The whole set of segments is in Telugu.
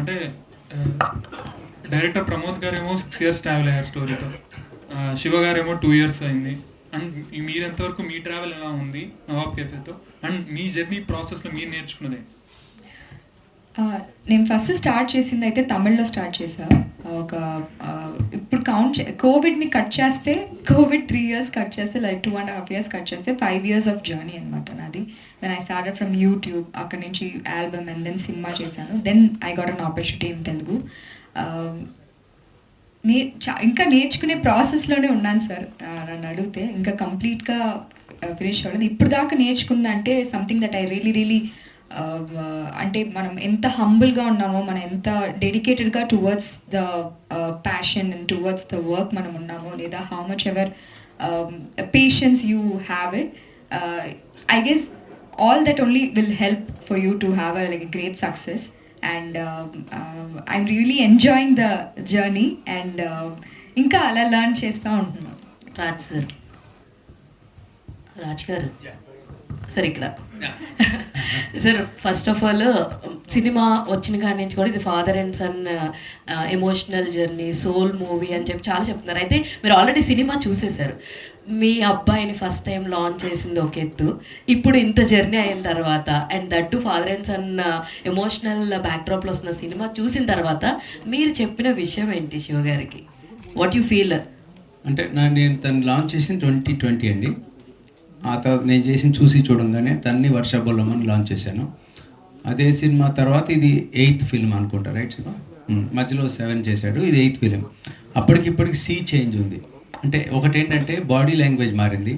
అంటే డైరెక్టర్ ప్రమోద్ గారేమో 6 years ట్రావెల్ అయ్యారు స్టోరీతో, శివ గారేమో 2 years అయింది. అండ్ మీరెంతవరకు మీ ట్రావెల్ ఎలా ఉంది నవాబ్ కేఫేతో, అండ్ మీ జర్నీ ప్రాసెస్లో మీరు నేర్చుకున్నది? నేను ఫస్ట్ స్టార్ట్ చేసింది అయితే తమిళ్లో స్టార్ట్ చేశా. ఒక ఇప్పుడు కోవిడ్ని కట్ చేస్తే, కోవిడ్ 3 years కట్ చేస్తే, లైక్ 2.5 years కట్ చేస్తే 5 years ఆఫ్ జర్నీ అనమాట నాది. When I started from YouTube, అక్కడ నుంచి ఆల్బమ్ అండ్ దెన్ సినిమా చేశాను. Then I got an opportunity in Telugu. ఇంకా నేర్చుకునే ప్రాసెస్లోనే ఉన్నాను సార్. నన్ను అడిగితే ఇంకా కంప్లీట్గా ఫినిష్ అవ్వలేదు. ఇప్పుడు దాకా నేర్చుకుందంటే సంథింగ్ దట్ ఐ రియలీ అంటే మనం ఎంత హంబుల్గా ఉన్నామో, మనం ఎంత డెడికేటెడ్గా towards the passion and towards the work మనం ఉన్నామో, లేదా how much ever patience you have it, I guess all that only will help for you to have like a great success. And I'm really enjoying the journey and ఇంకా అలా లర్న్ చేస్తూ ఉంటున్నాను. రాజ్ గారు సార్ ఇక్కడ sir, first of all cinema వచ్చిన కాడి నుంచి కూడా ఇది father and son emotional journey, soul movie అని చెప్పి చాలా చెప్తున్నారు. అయితే మీరు ఆల్రెడీ సినిమా చూసేశారు. మీ అబ్బాయిని ఫస్ట్ టైం లాంచ్ చేసింది ఒక ఎత్తు, ఇప్పుడు ఇంత జర్నీ అయిన తర్వాత and that father and son emotional బ్యాక్డ్రాప్లో వస్తున్న సినిమా చూసిన తర్వాత మీరు చెప్పిన విషయం ఏంటి శివ గారికి? What you feel? అంటే నేను తను లాంచ్ చేసిన 2020 అండి. ఆ తర్వాత నేను చేసిన చూసి చూడంగానే తన్ని వర్షాబొల్లమని లాంచ్ చేశాను. అదే సినిమా తర్వాత ఇది 8th ఫిల్మ్ అనుకుంటా, రైట్ శివ? మధ్యలో 7 చేశాడు, ఇది 8th ఫిలిం. అప్పటికిప్పటికి చేంజ్ ఉంది. అంటే ఒకటేంటంటే బాడీ లాంగ్వేజ్ మారింది.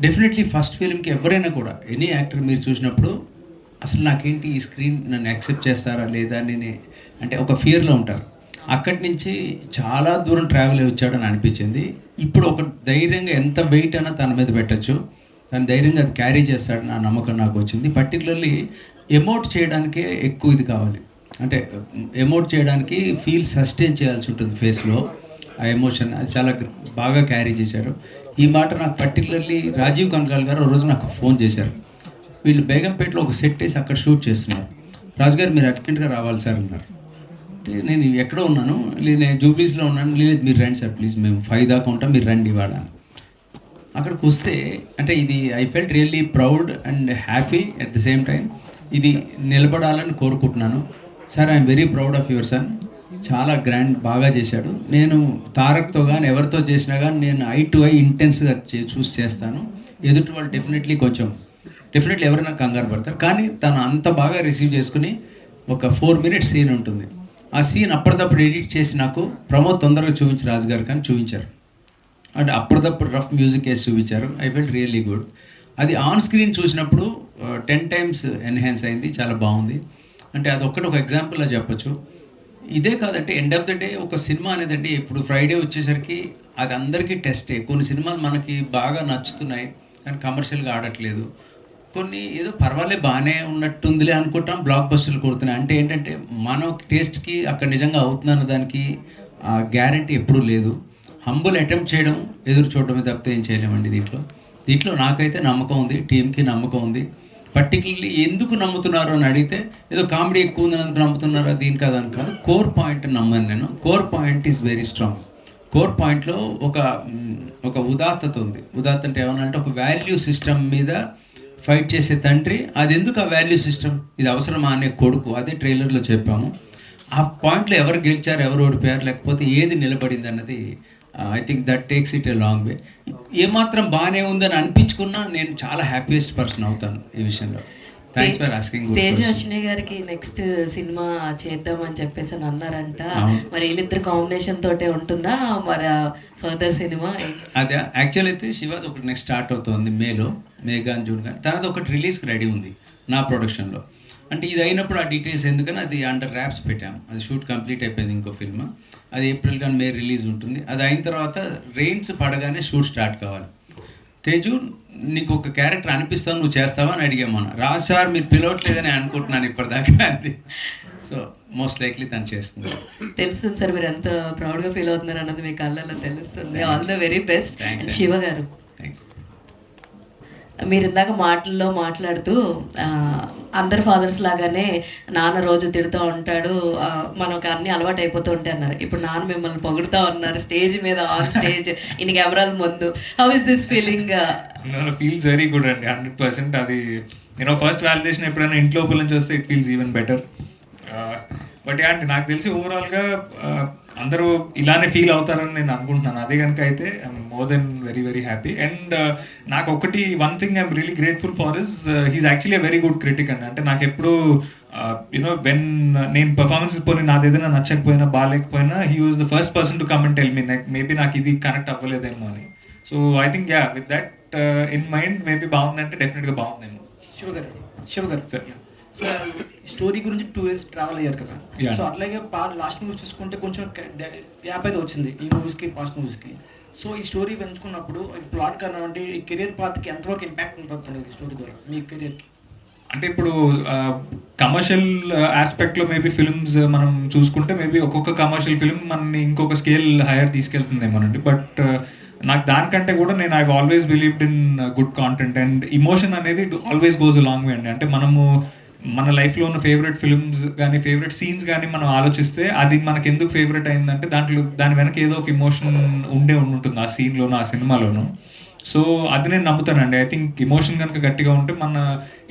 డెఫినెట్లీ ఫస్ట్ ఫిలింకి ఎవరైనా కూడా ఎనీ యాక్టర్ మీరు చూసినప్పుడు అసలు నాకేంటి ఈ స్క్రీన్ నన్ను యాక్సెప్ట్ చేస్తారా లేదా అని అంటే ఒక ఫియర్లో ఉంటారు. అక్కడి నుంచి చాలా దూరం ట్రావెల్ అయ్యి వచ్చాడని అనిపించింది. ఇప్పుడు ఒక ధైర్యంగా ఎంత వెయిట్ అయినా తన మీద పెట్టచ్చు, తను ధైర్యంగా అది క్యారీ చేస్తాడని నా నమ్మకం నాకు వచ్చింది. పర్టికులర్లీ ఎమోట్ చేయడానికే ఎక్కువ ఇది కావాలి. అంటే ఎమోట్ చేయడానికి ఫీల్ సస్టైన్ చేయాల్సి ఉంటుంది ఫేస్లో, ఆ ఎమోషన్ అది చాలా బాగా క్యారీ చేశారు. ఈ మాట నాకు పర్టికులర్లీ రాజీవ్ కనకాల్ గారు ఒక రోజు నాకు ఫోన్ చేశారు. వీళ్ళు బేగంపేటలో ఒక సెట్ వేసి అక్కడ షూట్ చేస్తున్నారు. రాజుగారు మీరు అర్జెంట్గా రావాలి సార్ అన్నారు. నేను ఎక్కడో ఉన్నాను, లేదు నేను జూబ్లీస్లో ఉన్నాను, లేదు మీరు రండి సార్ ప్లీజ్, మేము 5 దాకా ఉంటాం, మీరు రండి ఇవాళ. అక్కడికి వస్తే అంటే ఇది I felt really proud and happy at the same time. ఇది నిలబడాలని కోరుకుంటున్నాను. Sir I'm very proud of your son. చాలా గ్రాండ్ బాగా చేశాడు. నేను తారక్తో కానీ ఎవరితో చేసినా కానీ నేను ఐ టు ఐ ఇంటెన్స్గా చూసి చేస్తాను. ఎదుటి వాళ్ళు డెఫినెట్లీ ఎవరైనా కంగారు పడతారు, కానీ తను అంత బాగా రిసీవ్ చేసుకుని ఒక 4 minutes సీన్ ఉంటుంది. ఆ సీన్ అప్పటిదప్పుడు ఎడిట్ చేసి నాకు ప్రమోద్ తొందరగా చూపించి రాజు గారు కానీ చూపించారు. అంటే అప్పటిదప్పుడు రఫ్ మ్యూజిక్ వేసి చూపించారు. I felt really good. అది ఆన్ స్క్రీన్ చూసినప్పుడు 10 times ఎన్హాన్స్ అయింది, చాలా బాగుంది. అంటే అదొక్కటి ఒక ఎగ్జాంపుల్లా చెప్పచ్చు. ఇదే కాదంటే ఎండ్ ఆఫ్ ద డే ఒక సినిమా అనేదండి ఇప్పుడు ఫ్రైడే వచ్చేసరికి అది అందరికీ టెస్టే. కొన్ని సినిమాలు మనకి బాగా నచ్చుతున్నాయి కానీ కమర్షియల్గా ఆడట్లేదు. కొన్ని ఏదో పర్వాలే బాగానే ఉన్నట్టుందిలే అనుకుంటాం, బ్లాక్ బస్టర్లు కొడుతున్నాయి. అంటే ఏంటంటే మన టేస్ట్కి అక్కడ నిజంగా అవుతుందన్న దానికి గ్యారంటీ ఎప్పుడూ లేదు. హంబుల్ అటెంప్ట్ చేయడం, ఎదురు చూడడమే తప్పితే ఏం చేయలేమండి. దీంట్లో నాకైతే నమ్మకం ఉంది, టీంకి నమ్మకం ఉంది. పర్టికులర్లీ ఎందుకు నమ్ముతున్నారు అని అడిగితే ఏదో కామెడీ ఎక్కువ ఉందని ఎందుకు నమ్ముతున్నారా దీని కాదని కాదు, కోర్ పాయింట్ నమ్మాను నేను. Core point is very strong. Core పాయింట్లో ఒక ఉదాత్తత ఉంది. ఉదాత్త అంటే ఏమన్నా అంటే ఒక వాల్యూ సిస్టమ్ మీద ఫైట్ చేసే తండ్రి, అది ఎందుకు ఆ వాల్యూ సిస్టమ్, ఇది అవసరమా అనే కొడుకు. అదే ట్రైలర్లో చెప్పాము. ఆ పాయింట్లో ఎవరు గెలిచారు, ఎవరు ఓడిపోయారు, లేకపోతే ఏది నిలబడింది అన్నది I think that takes it a long way. ఏమాత్రం బాగానే ఉందని అనిపించుకున్నా నేను చాలా హ్యాపీయెస్ట్ పర్సన్ అవుతాను ఈ విషయంలో. Thanks for asking. తేజస్విని గారికి నెక్స్ట్ సినిమా చేద్దామని చెప్పేసి అని అన్నారంట. మరి వీళ్ళిద్దరు కాంబినేషన్ తోటే ఉంటుందా మరి ఫర్దర్ సినిమా? అదే యాక్చువల్ అయితే శివాది ఒకటి నెక్స్ట్ స్టార్ట్ అవుతుంది మే కానీ జూన్ కానీ. తనది ఒకటి రిలీజ్కి రెడీ ఉంది నా ప్రొడక్షన్లో. అంటే ఇది అయినప్పుడు ఆ డీటెయిల్స్ ఎందుకని అది అండర్ ర్యాప్స్ పెట్టాము. అది షూట్ కంప్లీట్ అయిపోయింది. ఇంకో ఫిల్మ్ అది ఏప్రిల్ కానీ మే రిలీజ్ ఉంటుంది. అది అయిన తర్వాత రెయిన్స్ పడగానే షూట్ స్టార్ట్ కావాలి. తేజు నీకు ఒక క్యారెక్టర్ అనిపిస్తావు, నువ్వు చేస్తావా అని అడిగామన్నా. రాజ్ సార్ మీరు పిలవట్లేదని అనుకుంటున్నాను ఇప్పటిదాకా అది. సో మోస్ట్ లైక్లీ తను చేస్తుంది. తెలుస్తుంది సార్ మీరు ఎంత ప్రౌడ్గా ఫీల్ అవుతున్నారు అన్నది మీ కళ్ళల్లో తెలుస్తుంది. All the very best. Shiva గారు, మీరు ఇందాక మాటల్లో మాట్లాడుతూ అందరు ఫాదర్స్ లాగానే నాన్న రోజు తిడుతూ ఉంటాడు, మనకు అన్నీ అలవాటు అయిపోతూ ఉంటాయి అన్నారు. ఇప్పుడు నాన్న మిమ్మల్ని పొగుడుతూ ఉన్నారు స్టేజ్ మీద, ఆన్ స్టేజ్, ఇన్ని కెమెరాల ముందు. How is this feeling? Feels very good అండి, 100%. అది ఫస్ట్ వాలిడేషన్ ఎప్పుడైనా ఇంట్లో నుంచి వస్తే it feels even better. But అంటే నాకు తెలిసి ఓవరాల్గా అందరూ ఇలానే ఫీల్ అవుతారని నేను అనుకుంటున్నాను. అదే కనుక అయితే I'm more than very very happy. And నాకు ఒకటి one thing I'm really grateful for is he's actually very good critic అండి. అంటే నాకు ఎప్పుడు వెన్ నేను పర్ఫార్మెన్స్ పోనీ నాది ఏదైనా నచ్చకపోయినా బాగాలేకపోయినా he was the first person to come and tell me maybe నాకు ఇది కనెక్ట్ అవ్వలేదేమో అని. So I think with that in mind maybe బాగుందంటే డెఫినెట్గా బాగుందేమో. శివ గారు సార్, స్టోరీ గురించి 2 years ట్రావెల్ అయ్యారు కదా. సో అట్లాగే లాస్ట్ మూవీస్ చూసుకుంటే కొంచెం గ్యాప్ అయితే వచ్చింది ఈ మూవీస్కి పాస్ట్ మూవీస్కి. సో ఈ స్టోరీ పెంచుకున్నప్పుడు ప్లాట్ కారణం అంటే ఈ కెరియర్ పాత్కి ఎంతవరకు ఇంపాక్ట్ ఉంటుంది ఈ స్టోరీ ద్వారా మీ కెరియర్కి? అంటే ఇప్పుడు కమర్షియల్ ఆస్పెక్ట్లో మేబీ ఫిల్మ్స్ మనం చూసుకుంటే మేబీ ఒక్కొక్క కమర్షియల్ ఫిల్మ్ మనని ఇంకొక స్కేల్ హైయర్ తీసుకెళ్తుందేమోనండి. బట్ నాకు దానికంటే కూడా నేను I always believed in good content and emotion అనేది always goes a long way అండి. అంటే మనము మన లైఫ్లో ఉన్న ఫేవరెట్ ఫిల్మ్స్ కానీ ఫేవరెట్ సీన్స్ కానీ మనం ఆలోచిస్తే అది మనకి ఎందుకు ఫేవరెట్ అయిందంటే దాని వెనక ఏదో ఒక ఇమోషన్ ఉంటుంది ఆ సీన్లోనూ ఆ సినిమాలోనూ. సో అది నేను నమ్ముతానండి. ఐ థింక్ ఇమోషన్ కనుక గట్టిగా ఉంటే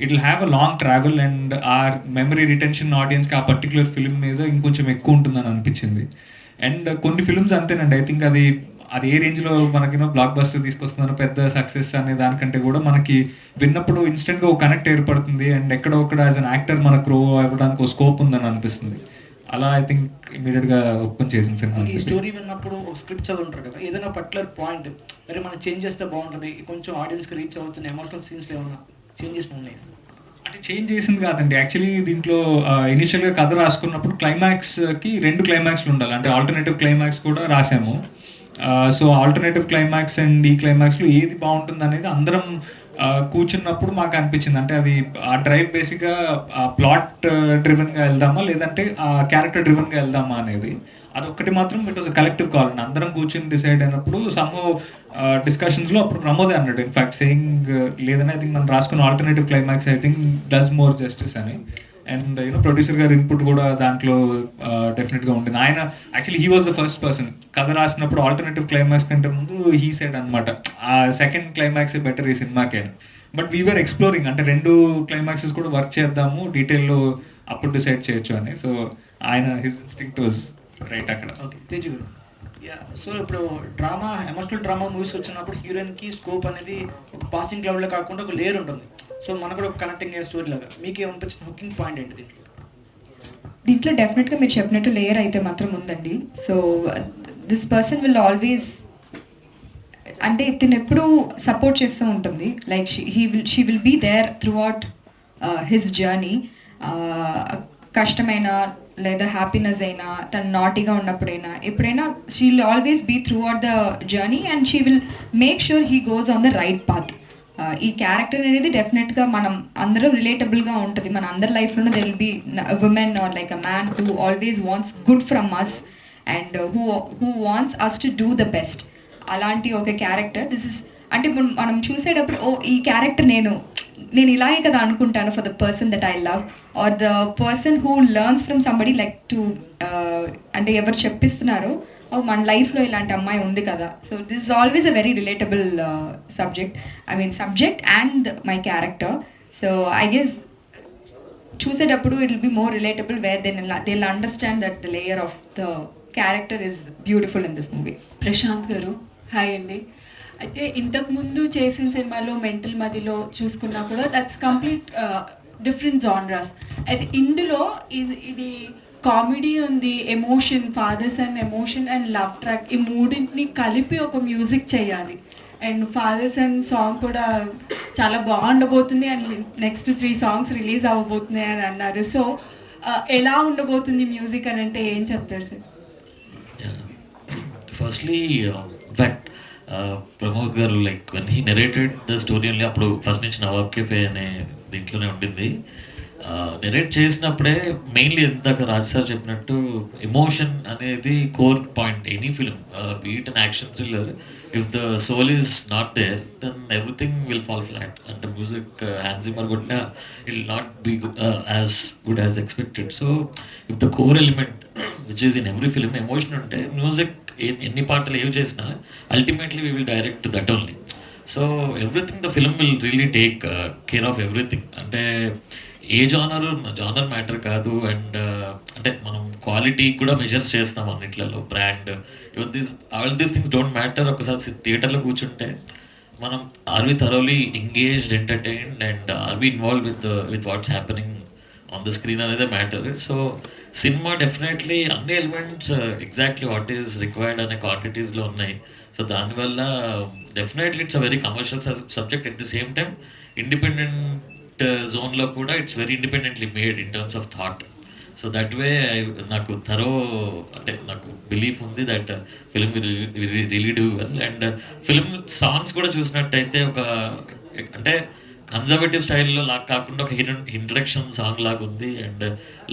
it will have a long travel and or memory retention ఆడియన్స్కి ఆ పర్టికులర్ ఫిల్మ్ మీద ఇంకొంచెం ఎక్కువ ఉంటుందని అనిపించింది. అండ్ కొన్ని ఫిల్మ్స్ అంతేనండి, ఐ థింక్ అది ఏ రేంజ్లో మనకి బ్లాక్ బస్టర్ తీసుకొస్తున్నారు, పెద్ద సక్సెస్ అనే దానికంటే కూడా మనకి విన్నప్పుడు ఇన్స్టెంట్గా ఒక కనెక్ట్ ఏర్పడుతుంది అండ్ ఎక్కడో ఒకడ యాజ్ అన్ యాక్టర్ మనకు గ్రో అవ్వడానికి ఒక స్కోప్ ఉందని అనిపిస్తుంది. అలా ఐ థింక్ ఇమీడియట్గా ఓపెన్ చేసిన సినిమా. ఈ స్టోరీ విన్నప్పుడు ఒక స్క్రిప్ట్ చదువుంటారు కదా, ఏదైనా పర్టికులర్ పాయింట్ మరి మనం చేంజ్ చేస్తే బాగుంటుంది, కొంచెం ఆడియన్స్కి రీచ్ అవుతుంది, ఎమోషనల్ సీన్స్లో ఏమన్నా చేంజెస్ ఉన్నాయి? అంటే చేంజ్ చేసింది కాదండి, యాక్చువల్లీ దీంట్లో ఇనిషియల్గా కథ రాసుకున్నప్పుడు క్లైమాక్స్కి 2 క్లైమాక్స్లు ఉండాలి. అంటే ఆల్టర్నేటివ్ క్లైమాక్స్ కూడా రాసాము. సో ఆల్టర్నేటివ్ క్లైమాక్స్ అండ్ ఈ క్లైమాక్స్లో ఏది బాగుంటుంది అనేది అందరం కూర్చున్నప్పుడు మాకు అనిపించింది. అంటే అది ఆ డ్రైవ్ బేసిక్గా ప్లాట్ డ్రివెన్గా వెళ్దామా లేదంటే ఆ క్యారెక్టర్ డ్రివెన్గా వెళ్దామా అనేది అదొక్కటి మాత్రం ఇట్ వాజ్ కలెక్టివ్ కాల్ అండి. అందరం కూర్చొని డిసైడ్ అయినప్పుడు సమ్హౌ డిస్కషన్స్లో అప్పుడు ప్రమోదే అన్నాడు ఇన్ఫాక్ట్ సేయింగ్ లేదని ఐ థింక్ మనం రాసుకున్న alternative climax I think does more justice అని. అండ్ ప్రొడ్యూసర్ గారి ఇన్పుట్ కూడా దాంట్లో డెఫినెట్గా ఉంటుంది. ఆయన actually he was the first person కథ రాసినప్పుడు ఆల్టర్నేటివ్ క్లైమాక్స్ కంటే ముందు హీ సైడ్ అనమాట ఆ సెకండ్ క్లైమాక్సే బెటర్ ఈ సినిమాకి అని. బట్ వీఆర్ ఎక్స్ప్లోరింగ్ అంటే 2 క్లైమాక్సెస్ కూడా వర్క్ చేద్దాము డీటెయిల్లో అప్పుడు డిసైడ్ చేయొచ్చు అని. సో ఆయన హిస్ ఇన్స్టింక్ట్ వాజ్ రైట్ అక్కడ. ఓకే తేజు గారు, సో ఇప్పుడు డ్రామా ఎమోషనల్ డ్రామా మూవీస్ వచ్చినప్పుడు హీరోయిన్కి స్కోప్ అనేది ఒక పాసింగ్ క్లౌడ్లో కాకుండా ఒక లేయర్ ఉంటుంది. సో మనకు కూడా ఒక కనెక్టింగ్ అయ్యే స్టోరీ లాగా మీకు ఏమనిపించిన హుకింగ్ పాయింట్ ఏంటి దీంట్లో డెఫినెట్గా మీరు చెప్పినట్టు లేయర్ అయితే మాత్రం ఉందండి. So this person will always అంటే ఇతను ఎప్పుడూ సపోర్ట్ చేస్తూ ఉంటుంది. Like she will be there throughout his journey. కష్టమైన లేదా హ్యాపీనెస్ అయినా తను నాటీగా ఉన్నప్పుడైనా ఎప్పుడైనా she will always be throughout the journey and she will make sure he goes on the right path. ఈ క్యారెక్టర్ అనేది డెఫినెట్గా మనం అందరూ రిలేటబుల్గా ఉంటుంది. మన అందరి లైఫ్లోనూ there will be women or like a man who always wants good from us and who wants us to do the best. అలాంటి ఒక క్యారెక్టర్ దిస్ ఇస్ అంటే మనం చూసేటప్పుడు ఈ క్యారెక్టర్ నేను ఇలాగే కదా అనుకుంటాను for the person that I love or the person who learns from somebody like to అంటే ఎవరు చెప్పిస్తున్నారో మన లైఫ్లో ఇలాంటి అమ్మాయి ఉంది కదా. So this is always a very relatable subject and my character. So I guess చూసేటప్పుడు it will be more relatable where they will understand that the layer of the character is beautiful in this movie. Prashanth garu hi అండి. అయితే ఇంతకుముందు చేసిన సినిమాలో మెంటల్ మదిలో చూసుకున్నా కూడా దట్స్ కంప్లీట్ డిఫరెంట్ జానరాస్. అయితే ఇందులో ఇది కామెడీ ఉంది, emotion, fathers and emotion and love track, ఈ మూడింటిని కలిపి ఒక మ్యూజిక్ చేయాలి. అండ్ ఫాదర్స్ అండ్ సాంగ్ కూడా చాలా బాగుండబోతుంది అండ్ నెక్స్ట్ 3 songs రిలీజ్ అవ్వబోతున్నాయి అని అన్నారు. సో ఎలా ఉండబోతుంది మ్యూజిక్ అని అంటే ఏం చెప్తారు సార్? ఫస్ట్లీ దట్ ప్రమోద్ గారు like when he narrated the story only అప్పుడు ఫస్ట్ నుంచి నవాబ్ కేఫే అనే దీంట్లోనే ఉండింది. నెరేట్ చేసినప్పుడే మెయిన్లీ ఇందాక రాజ్ సార్ చెప్పినట్టు ఎమోషన్ అనేది core point any film beat and action thriller. If the soul is not there then everything will fall flat. అంటే మ్యూజిక్ హ్యాన్సిమర్ కొట్టినా it will not be as good as expected. So if the core element which is in every film emotion ఉంటే మ్యూజిక్ ఎన్ని పాటలు ఏవి చేసినా ultimately we will direct that only. So everything the film will really take care of everything. అంటే ఏ జానర్ మ్యాటర్ కాదు. అండ్ అంటే మనం క్వాలిటీ కూడా మెజర్స్ చేస్తాం అన్నిట్లలో, brand even all these things don't matter. ఒకసారి థియేటర్లో కూర్చుంటే మనం are we thoroughly engaged, entertained and are we involve with what's happening on the screen అనేది మ్యాటర్. సో సినిమా డెఫినెట్లీ అన్ని elements exactly what is required అనే క్వాంటిటీస్లో ఉన్నాయి. సో దానివల్ల definitely it's a very commercial subject. At the same time independent జోన్లో కూడా it's very independently made in terms of thought. So that way నాకు అంటే నాకు బిలీఫ్ ఉంది that film really do well. And film songs కూడా చూసినట్టయితే ఒక అంటే కన్జర్వేటివ్ స్టైల్లో లాగా కాకుండా ఒక ఇంట్రడక్షన్ సాంగ్ లాగా ఉంది అండ్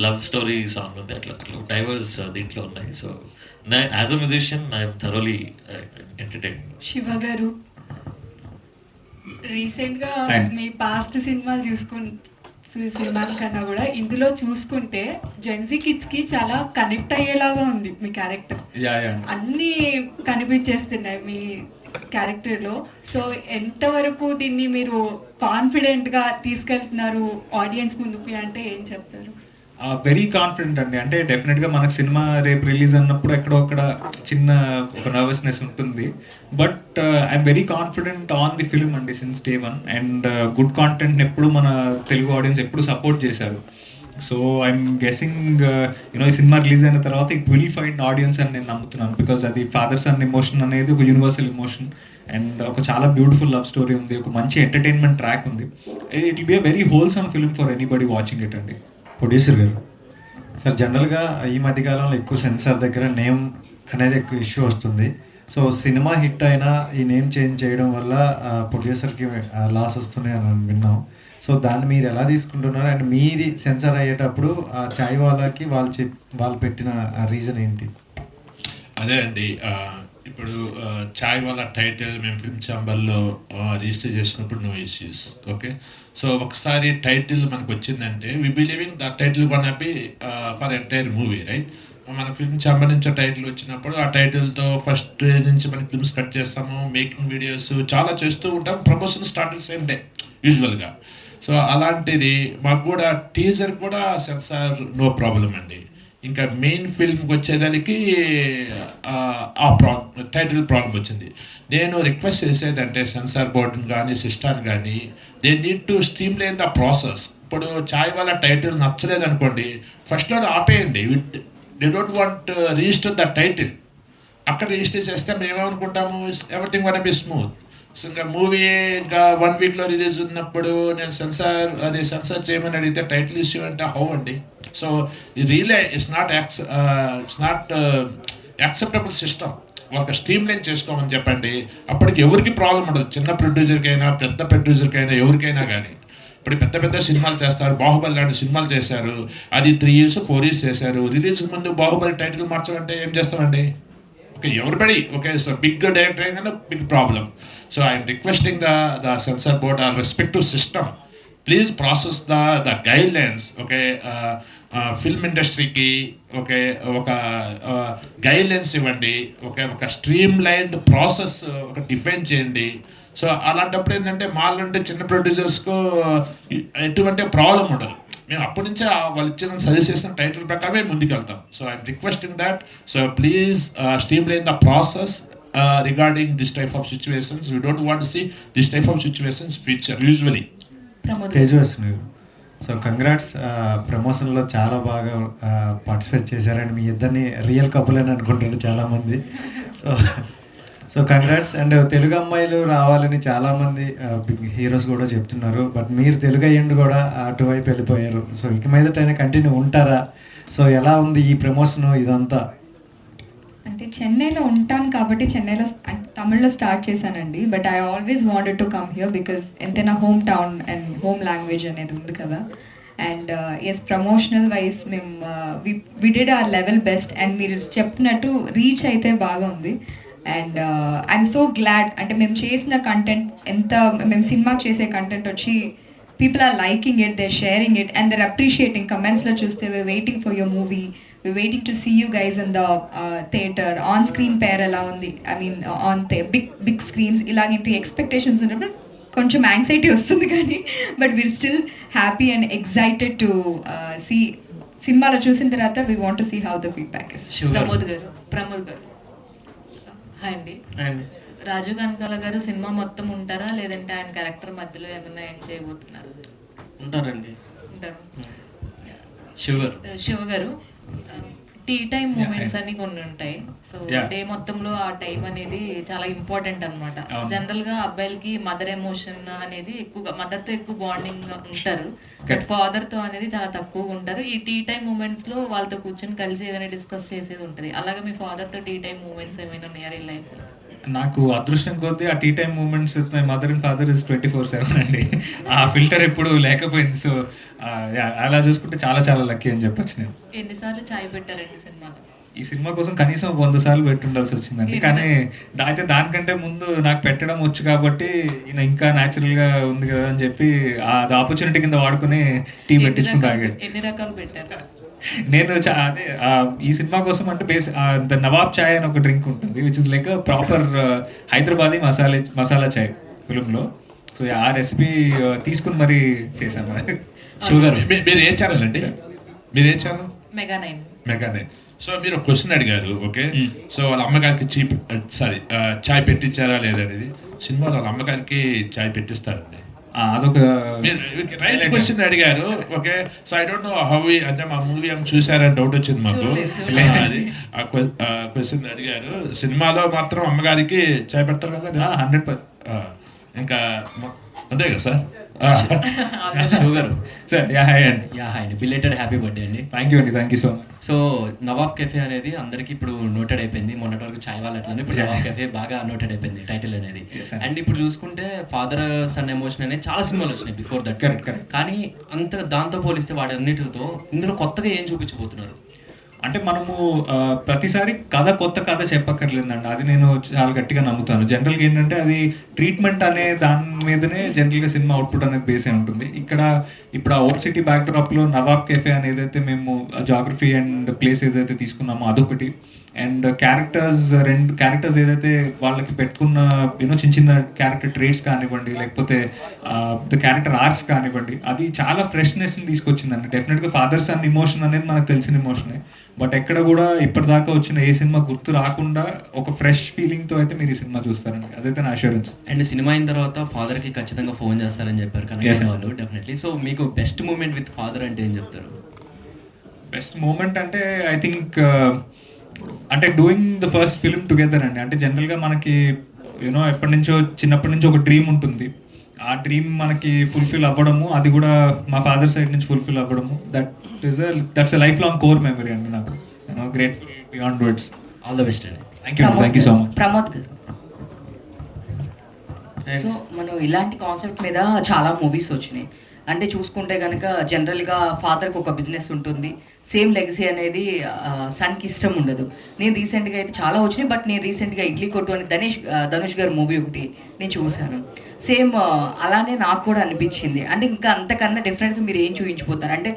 లవ్ స్టోరీ సాంగ్ ఉంది. అట్లా డైవర్స్ దీంట్లో ఉన్నాయి. So as a musician I'm thoroughly entertain. Shiva గారు, రీసెంట్గా మీ పాస్ట్ సినిమాల కన్నా కూడా ఇందులో చూసుకుంటే జెన్జీ కిడ్స్కి చాలా కనెక్ట్ అయ్యేలాగా ఉంది మీ క్యారెక్టర్. అన్నీ కనిపించేస్తున్నాయి మీ క్యారెక్టర్లో. సో ఎంతవరకు దీన్ని మీరు కాన్ఫిడెంట్గా తీసుకెళ్తున్నారు ఆడియన్స్ ముందుకి అంటే ఏం చెప్తారు? వెరీ కాన్ఫిడెంట్ అండి. అంటే డెఫినెట్గా మనకు సినిమా రేపు రిలీజ్ అన్నప్పుడు ఎక్కడో అక్కడ చిన్న ఒక నర్వస్నెస్ ఉంటుంది. But I'm very confident on the film అండి since day one. And good content ఎప్పుడు మన తెలుగు ఆడియన్స్ ఎప్పుడు సపోర్ట్ చేశారు. సో ఐఎమ్ గెసింగ్ ఈ సినిమా రిలీజ్ అయిన తర్వాత ఇట్ విల్ ఫైండ్ ఆడియన్స్ అని నేను నమ్ముతున్నాను. బికాజ్ అది ఫాదర్ సన్ ఎమోషన్ అనేది ఒక యూనివర్సల్ ఎమోషన్ అండ్ ఒక చాలా బ్యూటిఫుల్ లవ్ స్టోరీ ఉంది, ఒక మంచి ఎంటర్టైన్మెంట్ ట్రాక్ ఉంది. It will be a very wholesome film for anybody watching it అండి. ప్రొడ్యూసర్ గారు, సార్ జనరల్గా ఈ మధ్యకాలంలో ఎక్కువ సెన్సార్ దగ్గర నేమ్ అనేది ఎక్కువ ఇష్యూ వస్తుంది. సో సినిమా హిట్ అయినా ఈ నేమ్ చేంజ్ చేయడం వల్ల ప్రొడ్యూసర్కి లాస్ వస్తున్నాయి అని విన్నాం. సో దాన్ని మీరు ఎలా తీసుకుంటున్నారు? అండ్ మీది సెన్సార్ అయ్యేటప్పుడు ఆ చాయ్ వాళ్ళకి వాళ్ళు పెట్టిన రీజన్ ఏంటి? అదే అండి, ఇప్పుడు చాయ్ వాళ్ళ టైటిల్ మేము ఫిల్మ్ ఛాంబర్లో రిజిస్టర్ చేసినప్పుడు నో ఇష్యూస్. ఓకే, సో ఒకసారి టైటిల్ మనకు వచ్చిందంటే we believing the title won be for entire movie, right? మన ఫిల్మ్ ఛాంబర్ నుంచి టైటిల్ వచ్చినప్పుడు ఆ టైటిల్తో ఫస్ట్ నుంచి మనం ఫిల్మ్స్ కట్ చేస్తాము, మేకింగ్ వీడియోస్ చాలా చేస్తూ ఉంటాం, ప్రమోషన్ స్టార్ట్ సేమ్ డే యూజువల్గా. సో అలాంటిది మాకు కూడా టీజర్ కూడా సెన్సార్ నో ప్రాబ్లం అండి. ఇంకా మెయిన్ ఫిల్మ్కి వచ్చేదానికి టైటిల్ ప్రాబ్లం వచ్చింది. నేను రిక్వెస్ట్ చేసేదంటే సెన్సార్ బోర్డుని కానీ సిస్టాన్ని కానీ they need to streamline the process. ఇప్పుడు చాయ్ వాళ్ళ టైటిల్ నచ్చలేదు అనుకోండి, ఫస్ట్లో ఆపేయండి. They don't want register the title. అక్కడ రిజిస్టర్ చేస్తే మేమేమనుకుంటాము, everything won be smooth. So ఇంకా మూవీ ఇంకా 1 వీక్లో రిలీజ్ ఉన్నప్పుడు నేను సెన్సార్ చేయమని అడిగితే టైటిల్ ఇష్యూ అంటే హౌ అండి? So really it's not acceptable system. ఒక స్ట్రీమ్ లైన్ చేసుకోమని చెప్పండి, అప్పటికి ఎవరికి ప్రాబ్లం ఉండదు. చిన్న ప్రొడ్యూసర్కైనా పెద్ద ప్రొడ్యూసర్కైనా ఎవరికైనా కానీ. ఇప్పుడు పెద్ద పెద్ద సినిమాలు చేస్తారు, బాహుబలి లాంటి సినిమాలు చేశారు, అది 3 years 4 years చేశారు. రిలీజ్కి ముందు బాహుబలి టైటిల్ మార్చాలంటే ఏం చేస్తామండి? Okay, everybody okay, so big director అయినా big problem. So I'm requesting the censor board or respective system, please process the guidelines. Okay, film ఇండస్ట్రీకి ఓకే ఒక గైడ్ లైన్స్ ఇవ్వండి. ఓకే, ఒక స్ట్రీమ్ లైన్డ్ ప్రాసెస్ ఒక డిఫైన్ చేయండి. సో అలాంటప్పుడు ఏంటంటే మాలాంటి చిన్న ప్రొడ్యూసర్స్కు ఎటువంటి ప్రాబ్లం ఉండదు. మేము అప్పటి నుంచే వాళ్ళు ఇచ్చిన సజెస్ట్ చేసిన టైటిల్ ప్రకారమే ముందుకెళ్తాం. So I'm requesting that. So please streamline the process regarding this type of situations. We don't want to see this type of situations future usually. Tejaswi, so congrats, ప్రమోషన్లో చాలా బాగా పార్టిసిపేట్ చేశారండి. మీ ఇద్దరిని రియల్ కపుల్ అని అనుకుంటారు చాలామంది. So congrats. అండ్ తెలుగు అమ్మాయిలు రావాలని చాలామంది హీరోస్ కూడా చెప్తున్నారు, బట్ మీరు తెలుగు అయ్యండి కూడా అటువైపు వెళ్ళిపోయారు. సో ఇక మీదటైనా కంటిన్యూ ఉంటారా? సో ఎలా ఉంది ఈ ప్రమోషన్ ఇదంతా? అంటే చెన్నైలో ఉంటాను కాబట్టి చెన్నైలో తమిళ్లో స్టార్ట్ చేశానండి. But I always wanted to come here because ఎంతైనా home town and home language అనేది ఉంది కదా. అండ్ ఎస్ ప్రమోషనల్ వైజ్ మేము we did our level best and మీరు చెప్తున్నట్టు రీచ్ అయితే బాగా ఉంది. అండ్ ఐఎమ్ సో గ్లాడ్, అంటే మేము చేసిన కంటెంట్ మేము సినిమాకి చేసే కంటెంట్ వచ్చి people are liking it, they sharing it and they're appreciating. కమెంట్స్లో చూస్తే we waiting for your movie, we waiting to see you guys in the theatre. On screen pair ఎలా ఉంది, I mean on big screens ఇలాంటి ఎక్స్పెక్టేషన్స్ ఉన్నప్పుడు కొంచెం యాంగ్జైటీ వస్తుంది కానీ but we're still happy and excited to see. సినిమాలో చూసిన తర్వాత we want to see how the feedback is. Pramod garu hi అండి. రాజు కనకాల గారు సినిమా మొత్తం ఉంటారా లేదంటే ఆయన క్యారెక్టర్ మధ్యలో ఏమైనా ఎండ్ చేయబోతున్నారు? ఉంటారండి. ఉంటారు. షుగర్ శివ గారు, టీ టైం మూమెంట్స్ అని కొన్ని ఉంటాయి. సో డే మొత్తంలో ఆ టైం అనేది చాలా ఇంపార్టెంట్ అనమాట. జనరల్ గా అబ్బాయిలకి మదర్ ఎమోషన్ అనేది ఎక్కువగా, మదర్ తో ఎక్కువ బాండింగ్ ఉంటారు, బట్ ఫాదర్ తో అనేది చాలా తక్కువగా ఉంటారు. ఈ టీ టైం మూమెంట్స్ లో వాళ్ళతో కూర్చొని కలిసి ఏదైనా డిస్కస్ చేసేది ఉంటుంది. అలాగే మీ ఫాదర్ తో టీ టైం మూమెంట్స్ ఏమైనా ఉన్నాయా రియల్ లైఫ్ లో? నాకు అదృష్టం కొద్దీ ఆ tea time moments with my mother and father is 24/7 అండి. ఆ ఫిల్టర్ ఎప్పుడు లేకపోయింది. సో అలా చూసుకుంటే చాలా చాలా లక్కీ అని చెప్పొచ్చు నేను. ఎన్నిసార్లు చాయ్ పెట్టారండి సినిమాలో? ఈ సినిమా కోసం కనీసం 100 సార్లు పెట్టుండాల్సి వచ్చిందండి. కానీ అయితే దానికంటే ముందు నాకు పెట్టడం వచ్చు కాబట్టి ఈయన ఇంకా న్యాచురల్గా ఉంది కదా అని చెప్పి అది ఆపర్చునిటీ కింద వాడుకుని టీ పెట్టించుకుని తాగాడు. ఎన్ని రకాలు పెట్టారు? నేను అదే ఈ సినిమా కోసం అంటే ద నవాబ్ చాయ్ అని ఒక డ్రింక్ ఉంటుంది, which is like proper Hyderabadi masala chai ఫిల్మ్లో. సో ఆ రెసిపీ తీసుకుని మరీ చేశాను. షుగర్ మీరు ఏ ఛానల్ అండి? మీరు ఏ ఛానల్? మెగా 9. మెగానే. సో మీరు ఒక క్వశ్చన్ అడిగారు, ఓకే. సో వాళ్ళ అమ్మగారికి చాయ్ పెట్టించారా లేదనేది. సినిమాలో వాళ్ళ అమ్మగారికి చాయ్ పెట్టిస్తారండి. అదొక రైట్ క్వశ్చన్ అడిగారు, okay. So I don't know how అంటే మా మూవీ ఏమైనా చూసారని డౌట్ వచ్చింది మాకు. అది ఆ క్వశ్చన్ అడిగారు. సినిమాలో మాత్రం అమ్మగారికి చాయ్ పెడతారు కదా 100%. ఇంకా అంతే కదా సార్? షుగర్ సార్ హాయ్ అండి. హాయ్ అండి, బిలేటెడ్ హ్యాపీ బర్త్డే అండి. Thank you so much. So Nawab cafe అనేది అందరికి ఇప్పుడు నోటెడ్ అయిపోయింది. మొన్నటి వరకు చాయ్ వాళ్ళు అట్లా, ఇప్పుడు నవాబ్ కెఫే బాగా నోటెడ్ అయిపోయింది టైటిల్ అనేది. అండ్ ఇప్పుడు చూసుకుంటే ఫాదర్ సన్ ఎమోషన్ అనేది చాలా సినిమాలు వచ్చినాయి బిఫోర్ దట్. కరెక్ట్. కానీ దాంతో పోలిస్తే వాటి అన్నిటితో ఇందులో కొత్తగా ఏం చూపించబోతున్నారు? అంటే మనము ప్రతిసారి కొత్త కథ చెప్పక్కర్లేదండి. అది నేను చాలా గట్టిగా నమ్ముతాను. జనరల్గా ఏంటంటే అది ట్రీట్మెంట్ అనే దాని మీదనే జనరల్గా సినిమా అవుట్పుట్ అనేది బేస్ అయి ఉంటుంది. ఇప్పుడు ఆ ఓల్డ్ సిటీ బ్యాక్డ్రాప్లో నవాబ్ కెఫే అని ఏదైతే మేము జాగ్రఫీ అండ్ ప్లేస్ ఏదైతే తీసుకున్నామో అదొకటి. అండ్ రెండు క్యారెక్టర్స్ ఏదైతే వాళ్ళకి పెట్టుకున్న చిన్న చిన్న క్యారెక్టర్ ట్రేట్స్ కానివ్వండి, లేకపోతే ద క్యారెక్టర్ ఆర్క్స్ కానివ్వండి, అది చాలా ఫ్రెష్నెస్ని తీసుకొచ్చిందండి. డెఫినెట్గా ఫాదర్ సన్ ఇమోషన్ అనేది మనకు తెలిసిన ఇమోషనే, బట్ ఎక్కడ కూడా ఇప్పటిదాకా వచ్చిన ఏ సినిమా గుర్తు రాకుండా ఒక ఫ్రెష్ ఫీలింగ్తో అయితే మీరు ఈ సినిమా చూస్తారండి. అదైతే నా అష్యూరెన్స్. అండ్ సినిమా అయిన తర్వాత ఫాదర్కి ఖచ్చితంగా ఫోన్ చేస్తారని చెప్పారు కనుక వాళ్ళు డెఫినెట్లీ. సో మీకు బెస్ట్ మూమెంట్ విత్ ఫాదర్ అంటే ఏం చెప్తారు? బెస్ట్ మూమెంట్ అంటే ఐ థింక్ అంటే doing the first film together అండి. అంటే జనరల్గా మనకి చిన్నప్పటి నుంచి ఒక డ్రీమ్ ఉంటుంది. ఆ డ్రీమ్ మనకి ఫుల్ఫిల్ అవ్వడము, అది కూడా మా ఫాదర్ సైడ్ నుంచి ఫుల్ఫిల్ అవ్వడము, that's a life long core memory అండి నాకు. Grateful beyond words. All the best అండి. Thank you so much. Pramod garu, so మనం ఇలాంటి కాన్సెప్ట్ మీద చాలా మూవీస్ వచ్చినాయి. అంటే చూసుకుంటే కనుక జనరల్గా ఫాదర్కి ఒక బిజినెస్ ఉంటుంది, సేమ్ లెగసీ అనేది సన్కి ఇష్టం ఉండదు. నేను రీసెంట్గా అయితే చాలా వచ్చినాయి, బట్ నేను రీసెంట్గా ఇడ్లీ కొట్టు అని ధనుష్ గారి మూవీ ఒకటి నేను చూశాను. సేమ్ అలానే నాకు కూడా అనిపించింది. అంటే ఇంకా అంతకన్నా డిఫరెంట్గా మీరు ఏం చూపించిపోతారు అంటే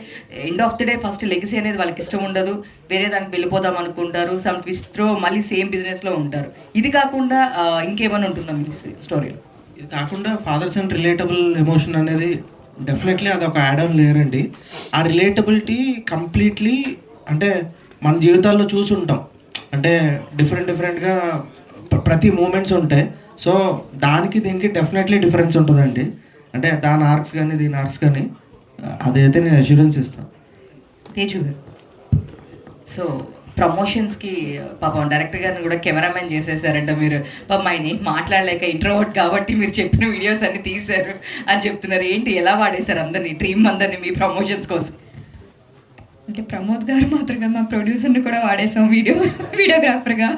end of the day first legacy అనేది వాళ్ళకి ఇష్టం ఉండదు, వేరే దానికి వెళ్ళిపోదాం అనుకుంటారు, సమ్ ట్విస్ట్తో మళ్ళీ సేమ్ బిజినెస్లో ఉంటారు. ఇది కాకుండా ఇంకేమైనా ఉంటుందా మీ స్టోరీలో? ఇది కాకుండా ఫాదర్స్ అండ్ రిలేటబుల్ ఎమోషన్ అనేది డెఫినెట్లీ అది ఒక యాడ్ ఆన్ లేయర్ అండి. ఆ రిలేటబిలిటీ కంప్లీట్లీ అంటే మన జీవితాల్లో చూసి ఉంటాం. అంటే డిఫరెంట్గా ప్రతి మూమెంట్స్ ఉంటాయి. సో దానికి దీనికి డెఫినెట్లీ డిఫరెన్స్ ఉంటుందండి. అంటే దాని ఆర్క్స్ కానీ దీని ఆర్క్స్ కానీ అదైతే నేను అష్యూరెన్స్ ఇస్తాను. తేజు గారు, సో ప్రమోషన్స్కి పాపం డైరెక్టర్ గారిని కూడా కెమెరామెన్ చేసేసారంట మీరు. పాపం ఆయన మాట్లాడలేక ఇంట్రోవర్ట్ కాబట్టి మీరు చెప్పిన వీడియోస్ అన్ని తీశారు అని చెప్తున్నారు. ఏంటి, ఎలా వాడేశారు అందరినీ, డ్రీమ్ అందరినీ మీ ప్రమోషన్స్ కోసం? అంటే ప్రమోద్ గారు మాత్రంగా మా ప్రొడ్యూసర్ని కూడా వాడేసాం వీడియోగ్రాఫర్గా.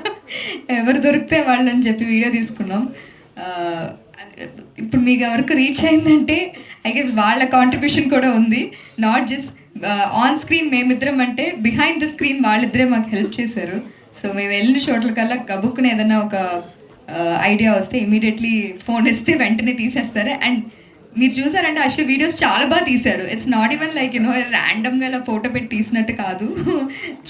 ఎవరు దొరికితే వాళ్ళని చెప్పి వీడియో తీసుకున్నాం. ఇప్పుడు మీకు ఎవరికి రీచ్ అయిందంటే ఐ గెస్ వాళ్ళ కాంట్రిబ్యూషన్ కూడా ఉంది. నాట్ జస్ట్ ఆన్ స్క్రీన్ మేమిద్దరం అంటే బిహైండ్ ద స్క్రీన్ వాళ్ళిద్దరే మాకు హెల్ప్ చేశారు. సో మేము వెళ్ళిన చోట్ల కల్లా గబుక్కున ఏదైనా ఒక ఐడియా వస్తే ఇమీడియట్లీ ఫోన్ ఇస్తే వెంటనే తీసేస్తారు. అండ్ మీరు చూసారంటే అశ్వ వీడియోస్ చాలా బాగా తీశారు. ఇట్స్ నాట్ ఈవెన్ లైక్ ర్యాండమ్గా ఇలా ఫోటో పెట్టి తీసినట్టు కాదు.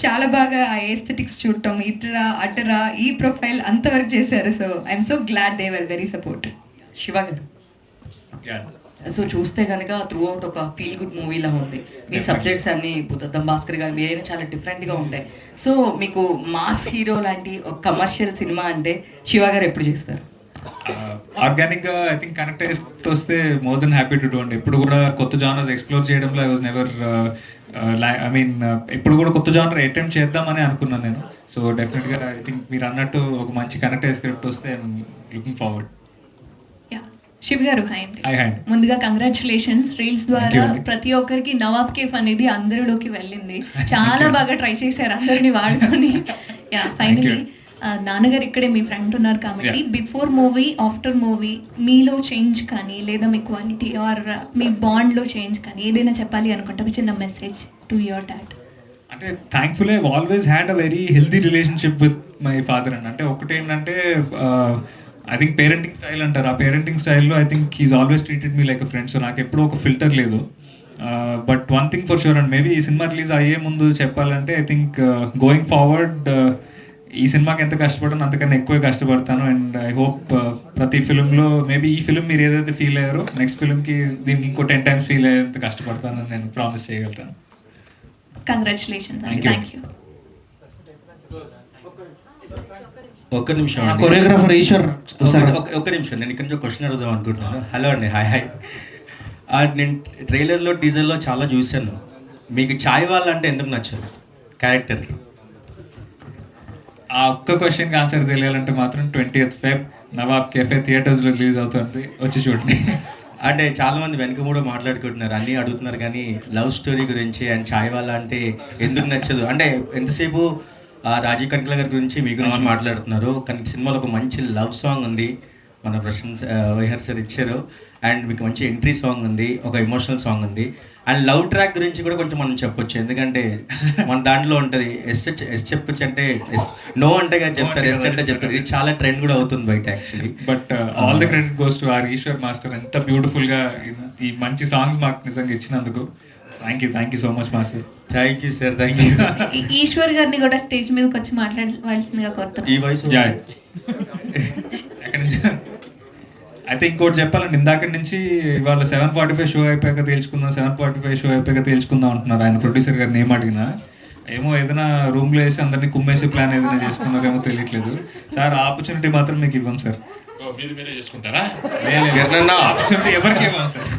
చాలా బాగా ఆ ఏస్థెటిక్స్ చూడటం, ఇటరా అటరా ఈ ప్రొఫైల్ అంతవరకు చేశారు. So I'm so glad they were very supportive. Shiva గారు, సో చూస్తే కనుక త్రూ అవుట్ ఒక ఫీల్ గుడ్ మూవీలా ఉంది. మీ సబ్జెక్ట్స్ అన్ని బుద్ధం భాస్కర్ గారు మీరైనా చాలా డిఫరెంట్గా ఉంటాయి. సో మీకు మాస్ హీరో లాంటి ఒక కమర్షియల్ సినిమా అంటే శివ గారు ఎప్పుడు చేస్తారు? ఆర్గానిక్గా ఐ థింక్ కనెక్ట్ అయ్యేసి వస్తే more than happy to do అండి. ఎప్పుడు కూడా కొత్త జానర్స్ ఎక్స్ప్లోర్ చేయడంలో I was never I mean ఇప్పుడు కూడా కొత్త జానర్ అటెంప్ట్ చేద్దామని అనుకున్నాను నేను. సో డెఫినెట్గా ఐ థింక్ మీరు అన్నట్టు ఒక మంచి కనెక్ట్ అయ్యే స్క్రిప్ట్ వస్తే ఐఎమ్ లుకింగ్ ఫార్వర్డ్. శివ్ గారు హాయ్ అండి. హాయ్ అండి. ముందుగా కంగ్రాచులేషన్స్. రీల్స్ Thank ద్వారా you అండి. ప్రతి ఒక్కరికి నవాబ్ కేఫ్ అనేది అందరిలోకి వెళ్ళింది. చాలా బాగా ట్రై చేశారు అందరిని వాడుకొని. యా ఫైనలీ నాన్నగారు ఇక్కడే మీ ఫ్రెండ్ ఉన్నారు కాబట్టి బిఫోర్ మూవీ ఆఫ్టర్ మూవీ మీలో చేంజ్ కానీ లేదా మీ క్వాలిటీ ఆర్ మీ బాండ్లో చేంజ్ కానీ ఏదైనా చెప్పాలి అనుకుంటే ఒక చిన్న మెసేజ్ టు యువర్ డాడ్. అంటే thankfully I always had a very healthy relationship with my father అండి. అంటే ఒకటేంటంటే ఐ థింక్ పేరెంటింగ్ స్టైల్ అంటారు. ఆ పేరెంటింగ్ స్టైల్లో I think he's always treated me like a friend. So నాకు ఎప్పుడూ ఒక ఫిల్టర్ లేదు. But one thing for sure and maybe ఈ సినిమా రిలీజ్ అయ్యే ముందు చెప్పాలంటే ఐ థింక్ గోయింగ్ ఫార్వర్డ్ ఈ సినిమాకి ఎంత కష్టపడను అంతకన్నా ఎక్కువే కష్టపడతాను. అండ్ ఐ హోప్ ప్రతి ఫిలింలో మేబీ ఈ ఫిలిం మీరు ఏదైతే ఫీల్ అయ్యారో నెక్స్ట్ ఫిలింకి దీనికి ఇంకో 10 times ఫీల్ అయ్యేంత కష్టపడతానని నేను ప్రామిస్ చేయగలుగుతాను. కంగ్రాచులేషన్స్ అండి. Thank you. Thank you. ఒక్క నిమిషం అండి. కొరియోగ్రాఫర్ ఈశ్వర్ సార్ ఒక్క నిమిషం, నేను ఇక్కడ నుంచి క్వశ్చన్ అడుగుదాం అనుకుంటున్నాను. హలో అండి, హాయ్ హాయ్. నేను ట్రైలర్లో టీజర్లో చాలా చూశాను. మీకు చాయ్ వాళ్ళ అంటే ఎందుకు నచ్చారు క్యారెక్టర్కి? ఆ ఒక్క క్వశ్చన్కి ఆన్సర్ తెలియాలంటే మాత్రం 20th Feb నవాబ్ కెఫే థియేటర్స్లో రిలీజ్ అవుతుంది, వచ్చి చూడండి. అంటే చాలా మంది వెనక కూడా మాట్లాడుకుంటున్నారు, అన్నీ అడుగుతున్నారు, కానీ లవ్ స్టోరీ గురించి అండ్ చాయ్ వాళ్ళ అంటే ఎందుకు నచ్చదు అంటే ఎంతసేపు రాజీవ్ కనకల గారి గురించి మీ గురించి మాట్లాడుతున్నారు, కానీ సినిమాలో ఒక మంచి లవ్ సాంగ్ ఉంది, మన ప్రశంస వైహర్ సార్ ఇచ్చారు. అండ్ మీకు మంచి ఎంట్రీ సాంగ్ ఉంది, ఒక ఎమోషనల్ సాంగ్ ఉంది. అండ్ లవ్ ట్రాక్ గురించి కూడా కొంచెం మనం చెప్పొచ్చు, ఎందుకంటే మన దాంట్లో ఉంటుంది ఎస్ చెప్పొచ్చు అంటే నో అంటే కానీ చెప్తారు, ఎస్ అంటే చెప్తారు. ఇది చాలా ట్రెండ్ కూడా అవుతుంది బయట actually. But all the credit goes to our Eshwar master. ఎంత బ్యూటిఫుల్గా ఈ మంచి సాంగ్స్ మాకు నిజంగా ఇచ్చినందుకు thank you so much master. Thank you sir, thank you. Eshwar గారిని కూడా స్టేజ్ మీదకి వచ్చి మాట్లాడవలసిందిగా కోరుతున్నాను. ఈ వయసు ఎక్కడి నుంచి అయితే ఇంకోటి చెప్పాలండి, ఇందాక నుంచి ఇవాళ 7:45 షో అయిపోయాక తేల్చుకుందాం, 7:45 షో అయిపోయాక తేల్చుకుందాం అంటున్నారు. ఆయన ప్రొడ్యూసర్ గారిని ఏం అడిగినా ఏమో ఏదైనా రూమ్లో వేసి అందరినీ కుమ్మేసే ప్లాన్ ఏదైనా చేసుకున్నారేమో తెలియట్లేదు సార్. ఆ ఆపర్చునిటీ మాత్రం మీకు ఇవ్వం సార్. మీరే చేసుకుంటారా? ఆపర్చునిటీ ఎవరికి ఇవ్వం సార్.